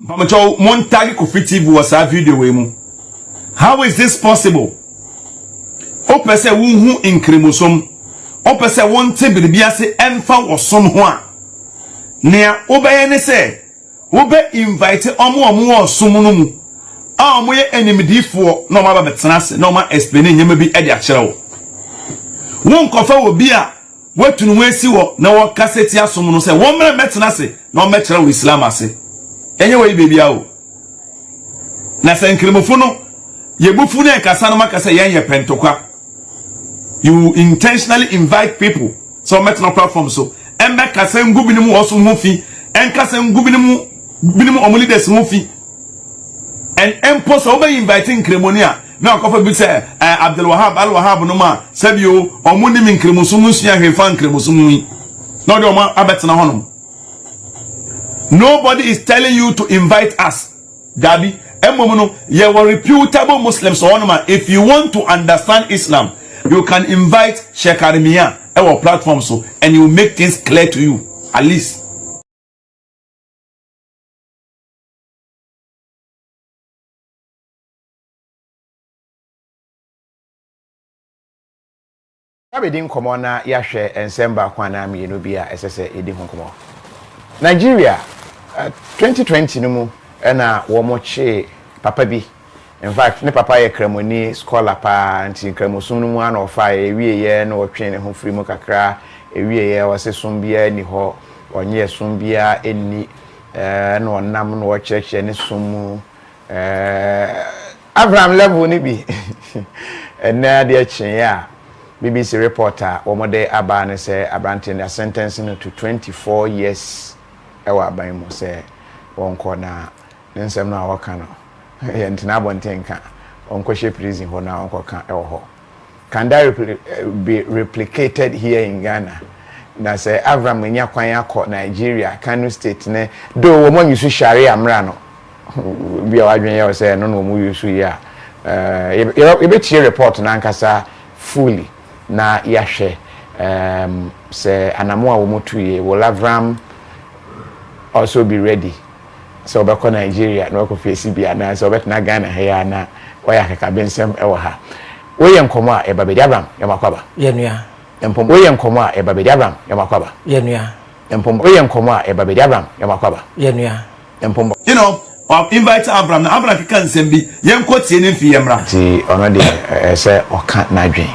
Pamacho montagi Kofi TV was a video wemu. How is this possible? Ope se wunhu in chromosome. Ope se wonte biribiase enfa wosom ho a. Nea obeye ne se wobe invite omo osum no mu. A omo ye enimdifo na omo ba betena se na omo explain nyema bi e de akere wo. Won kofa obi a watunu wesi wo na wo kaseti asom no se wo mre betena se na omo kere wo Islam ase. Enye we baby a o. Na se nkremofo no yebufu na kasa no makasa yen ye pentokwa. You intentionally invite people so met no platform so embe kasa ngubi ni mu osum ho fi en kasa ngubi ni mu omuli des ho fi en empo so be inviting kremonia na akofa bi say Abdul Wahab Al Wahab no ma sabio omuni min kremusum nsia hwefa kremusum yi no de omo abetena honom. Nobody is telling you to invite us. Gabi emomuno ye were reputable Muslims onoma. If you want to understand Islam, you can invite Sheikh Arimiya our platform so and you make things clear to you at least. Abedin komo na yahwe ensemba kwana mienu bia esese edi ho komo. Nigeria 2020 no mu na wo moche papa bi. In fact, ne papa ye kremoni scholar pa nti kremosum no mu ana ofa ewie ye na wotwe ne ho firi mu kakra ewie ye wose sumbia ni ho onye sumbia eni na onam no wo cheche ne sumu Avraham level ni bi na de chen ya BBC reporter omode aba ne say Abrante na sentencing to 24 years ewa ban mo say wonko na nsem na waka no yentina bontenka onkoshe prison ho na onkoka ewo ho. Can that be replicated here in Ghana? Na say Avraham nya kwan akọ Nigeria Kano state ne do wo mo yusu sharia mra no bia wadwen ye say no no mo yusu ya ebe tie report na nkasa fully na yahwe say anamo a wo motuye will Avraham also be ready so back on Nigeria no ko face bia na so bet na Ghana here na oya kaka bensem ewo ha we yenkomo a eba be Abraham yamakwaba yenua empom we yenkomo a eba be Abraham yamakwaba yenua empom we yenkomo a eba be Abraham yamakwaba yenua empom you know invite Abraham na Abraham kan sembi yenko tie ne fi yemra ti ono de say oka na dwen.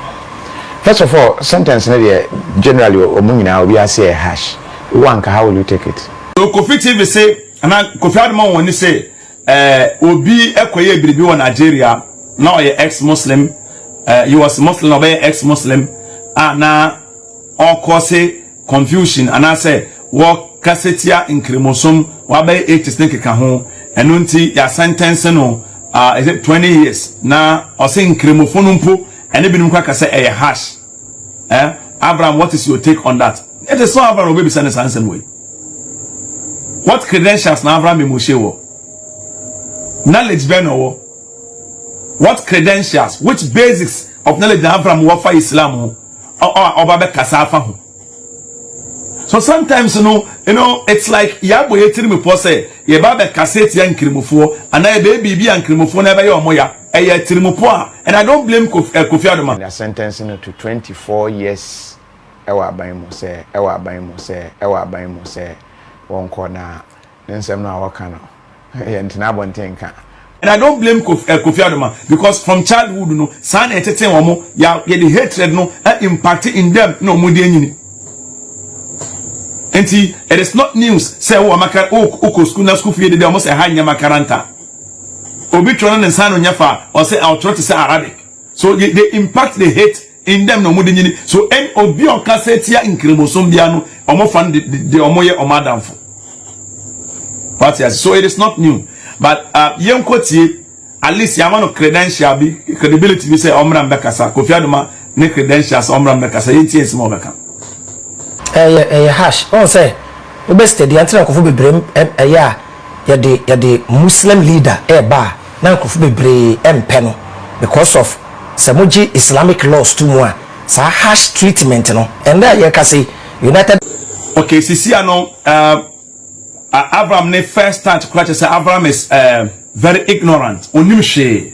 First of all, sentence na dey generally omunyina obi ase hash one how will you take it? So Kofi TV say ana Kofi Adama woni say obi ekoye biribi wo Nigeria na oye ex-Muslim he was Muslim or ex-Muslim na all cause confusion and I say wo kasetia in chromosome wa be 80 ne keka ho eno nti ya sentence no is it 20 years na o say in chromosome mpo ene binum kwa kase e hash Abraham, what is your take on that? It is so Abraham will be sending answer way. What credentials na Abraham moshe wo? Knowledge beno. What credentials, which basics of knowledge na Abraham wo for Islam or babe kasafa ho? So sometimes you know it's like yabo yetiri me pose ye babe kaseti ya nkrimofo ana ye be bibi ya nkrimofo na be ye omoya eye tirimopo a and I don't blame Kofi Adama. They are sentencing to 24 years ewa ban mo say wonko na nsem na waka no yentina bontenka. And I don't blame Kofi Adama because from childhood no san etete womo ya the hatred no impact in them no mo de anyini. Enti it is not news say wo amaka o school na school fie de almost a hanya makaranta. Obi tron na san onyafa or say I'll try to say Arabic. So they impact the hate in them no mo de anyini. So en obi on kasetia in chromosome bia no omo fan de omo ye omadamfo. But yes, so it is not new. But yenkotie at least ya man credential be credibility be say omra mbekasa Kofi Adama ne credentials omra mbekasa yentie nsimo beka hash on say we best the antina Kofi bebrem ya the Muslim leader ba na Kofi bebre empe no because of samoji Islamic laws too more sa hash treatment no and there you can say United okay sisi ano Avraham ne first time to clutch say Avraham is very ignorant. Onim she.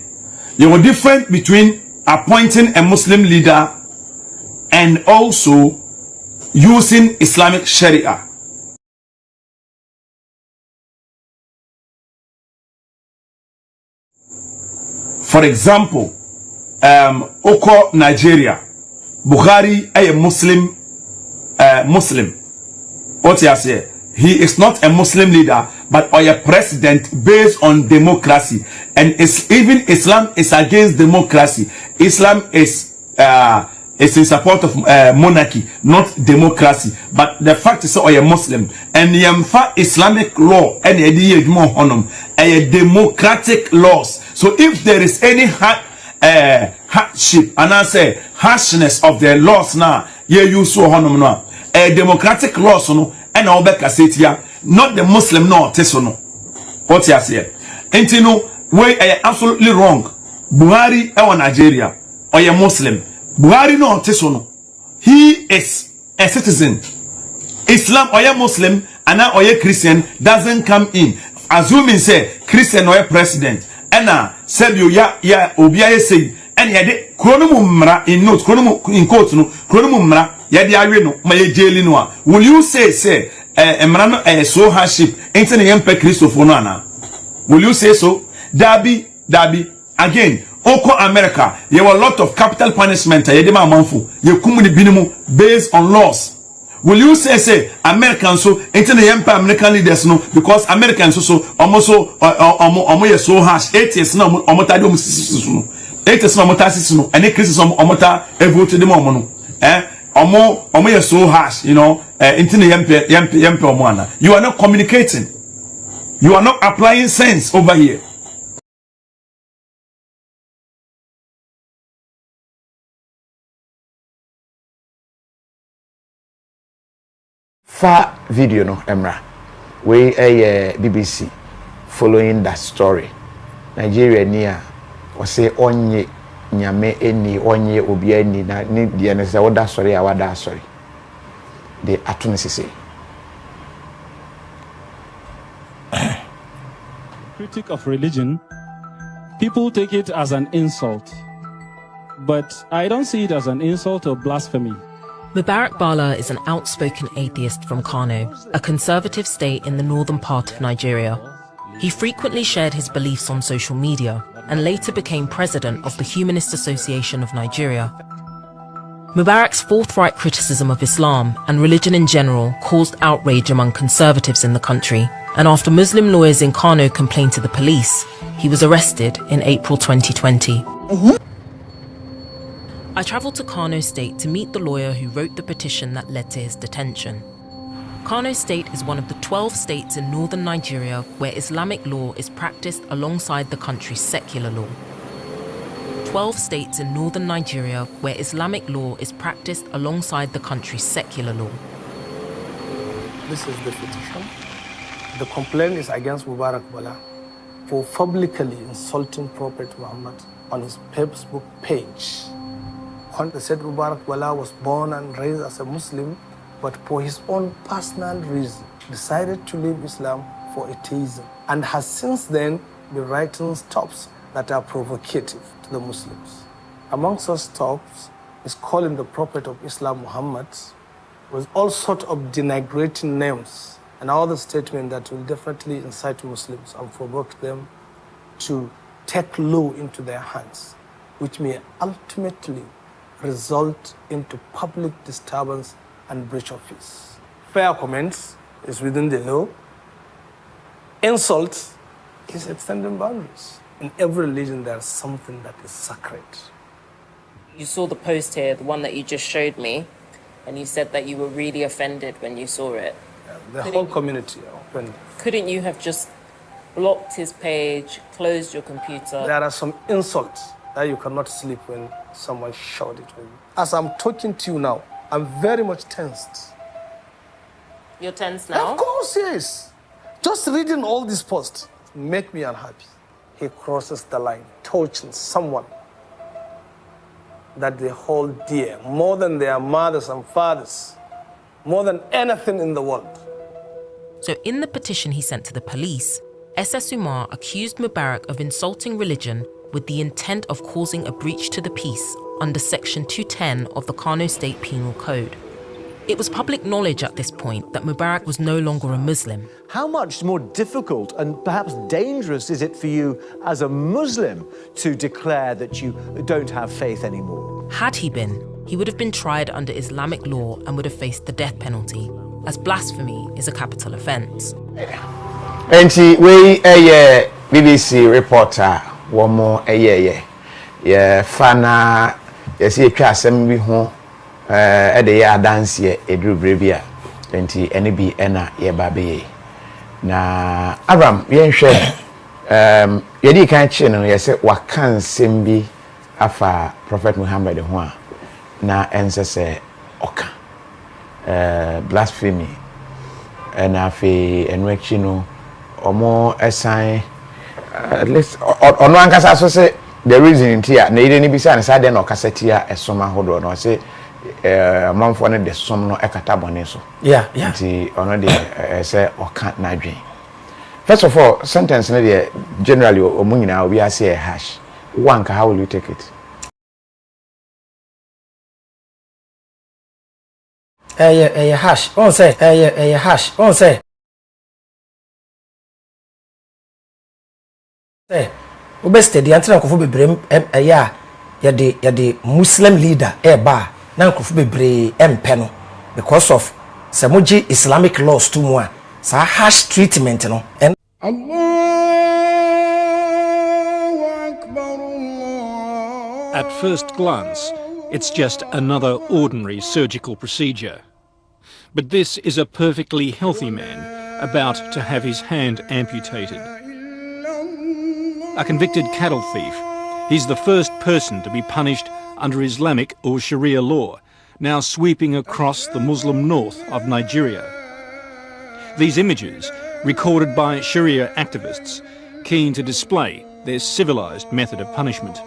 There was difference between appointing a Muslim leader and also using Islamic Sharia. For example, Oko Nigeria, Buhari a Muslim. What you say? He is not a Muslim leader, but a president based on democracy. And it's, even Islam is against democracy. Islam is in support of monarchy, not democracy. But the fact is, a Muslim and the Islamic law and a democratic laws. So if there is any hardship and I say harshness of the laws now, you so honum now a democratic laws no and all back not the Muslim no tesono. What you say? Entino way absolutely wrong. Buhari e Nigeria or a Muslim. Buhari no tesono. He is a citizen. Islam or a Muslim and now or a Christian doesn't come in. Assuming say Christian or a president and Sebio ya obiya say and yade kronomumra in notes in quotes no kronomumra yade awe no ma ye jeli no a. Will you say emra no so hardship enti ne yempe Christopher no ana? Will you say so? Dabi again oko America there were a lot of capital punishment yede ma manfo ye kumuni binimu based on laws. Will you say Americans so enti ne yempe American leaders no because Americans so almost so harsh 8 years na omotade omusisi no 8 years na omotasi no ene Christians omota evote dem omo no omo ye so harsh, you know, enti ne yempe omo ana. You are not communicating. You are not applying sense over here. Fa video no Emra. We BBC following that story. Nigeria near or say onye nyame eni onye obi ani na ni de ne se woda sorry a wada sorry. The atunesese. Critic of religion, people take it as an insult, but I don't see it as an insult or blasphemy. Mubarak Bala is an outspoken atheist from Kano, a conservative state in the northern part of Nigeria. He frequently shared his beliefs on social media and later became president of the Humanist Association of Nigeria. Mubarak's forthright criticism of Islam and religion in general caused outrage among conservatives in the country, and after Muslim lawyers in Kano complained to the police, he was arrested in April 2020. I travelled to Kano State to meet the lawyer who wrote the petition that led to his detention. Kano State is one of the 12 states in northern Nigeria where Islamic law is practiced alongside the country's secular law. 12 states in northern Nigeria where Islamic law is practiced alongside the country's secular law. This is the petition. The complaint is against Mubarak Bala for publicly insulting Prophet Muhammad on his Facebook page. They said Mubarak Bala was born and raised as a Muslim, but for his own personal reason decided to leave Islam for atheism, and has since then been writing stuffs that are provocative to the Muslims. Among such stuffs is calling the Prophet of Islam Muhammad with all sorts of denigrating names and other statements that will definitely incite Muslims and provoke them to take law into their hands, which may ultimately result into public disturbance and breach of peace. Fair comments is within the law. Insult is extending boundaries. In every religion, there's something that is sacred. You saw the post here, the one that you just showed me, and you said that you were really offended when you saw it. Yeah, the whole community are offended. Couldn't you have just blocked his page, closed your computer? There are some insults that you cannot sleep when someone shouted it with you. As I'm talking to you now, I'm very much tensed. You're tense now? Of course, yes. Just reading all these posts make me unhappy. He crosses the line, touching someone that they hold dear, more than their mothers and fathers, more than anything in the world. So in the petition he sent to the police, SS Umar accused Mubarak of insulting religion with the intent of causing a breach to the peace under Section 210 of the Kano State Penal Code. It was public knowledge at this point that Mubarak was no longer a Muslim. How much more difficult and perhaps dangerous is it for you as a Muslim to declare that you don't have faith anymore? Had he been, he would have been tried under Islamic law and would have faced the death penalty, as blasphemy is a capital offence. Enti we BBC reporter one more fana yesi etwa asem bi ho de ya dance edrubre bia enti ene bi ena ye babe na Avraham yenhwe yedi kan chi no yese wakan sem bi afa Prophet Muhammad ho a na ensese oka blasphemy and afi enwechi no omo esan at least ono ankasa so say the reason here na ire ni bisa na sade na okasetia esoma hodo no say amanfo ne de som no ekata bone so yeah nti ono de say oka na dwen. First of all, sentence na de generally omunyina obi ase a hash one, how will you take it? Hash on say hash on say obeste di antra nkofo bebrem ya de Muslim leader ba na nkofo bebre empe no because of samoji Islamic laws to mu a sa harsh treatment no and At first glance, it's just another ordinary surgical procedure. But this is a perfectly healthy man about to have his hand amputated. A convicted cattle thief, he's the first person to be punished under Islamic or Sharia law, now sweeping across the Muslim north of Nigeria. These images, recorded by Sharia activists, keen to display their civilized method of punishment.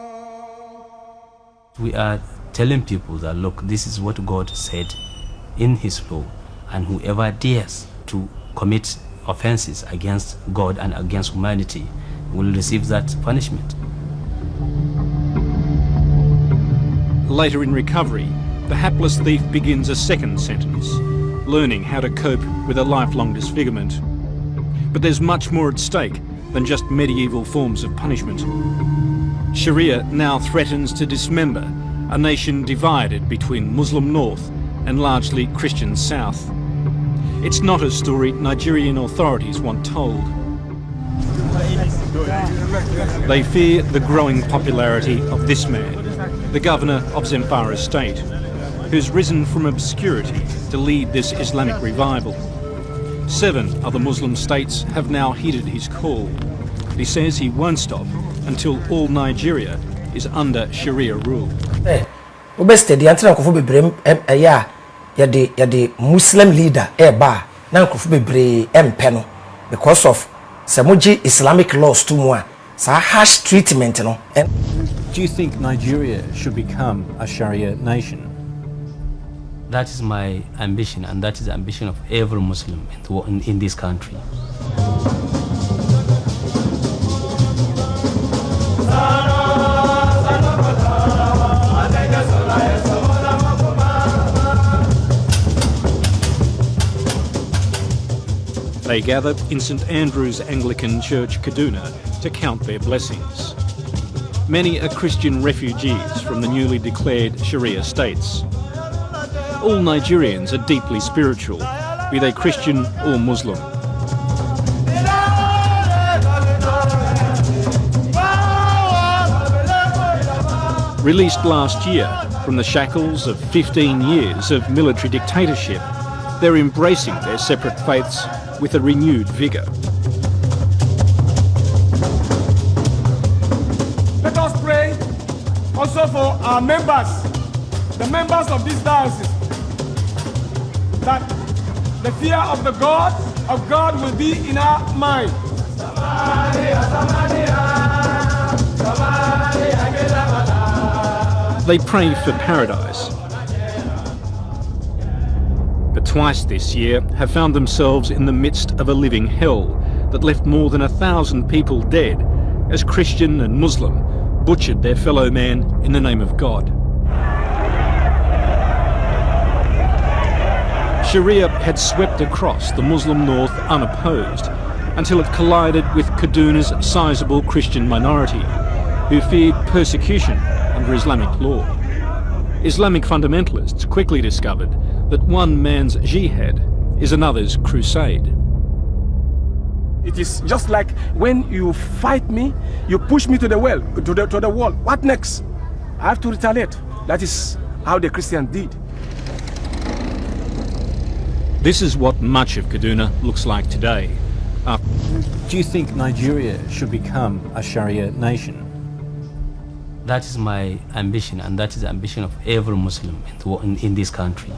We are telling people that, look, this is what God said in his law, and whoever dares to commit offenses against God and against humanity will receive that punishment. Later in recovery, the hapless thief begins a second sentence, learning how to cope with a lifelong disfigurement. But there's much more at stake than just medieval forms of punishment. Sharia now threatens to dismember a nation divided between Muslim North and largely Christian South. It's not a story Nigerian authorities want told. They fear the growing popularity of this man, the governor of Zamfara state, who's risen from obscurity to lead this Islamic revival. 7 other Muslim states have now heeded his call. He says he won't stop until all Nigeria is under Sharia rule. Obeste di antra nkofo bebrem ya de Muslim leader ba na nkofo bebre empe no because of samoji Islamic laws to mu a sa harsh treatment no. Do you think Nigeria should become a Sharia nation? That is my ambition, and that is the ambition of every Muslim in this country. They gather in St Andrew's Anglican Church, Kaduna, to count their blessings. Many are Christian refugees from the newly declared Sharia states. All Nigerians are deeply spiritual, be they Christian or Muslim. Released last year from the shackles of 15 years of military dictatorship, they're embracing their separate faiths with a renewed vigour. Let us pray also for our members, the members of this diocese, that the fear of the God will be in our mind. They pray for paradise. But twice this year have found themselves in the midst of a living hell that left more than 1,000 people dead as Christian and Muslim butchered their fellow man in the name of God. Sharia had swept across the Muslim north unopposed until it collided with Kaduna's sizable Christian minority, who feared persecution under Islamic law. Islamic fundamentalists quickly discovered that one man's jihad is another's crusade. It is just like when you fight me, you push me to the well, to the wall. What next? I have to retaliate. That is how the Christian did. This is what much of Kaduna looks like today. Do you think Nigeria should become a Sharia nation? That is my ambition, and that is the ambition of every Muslim in this country.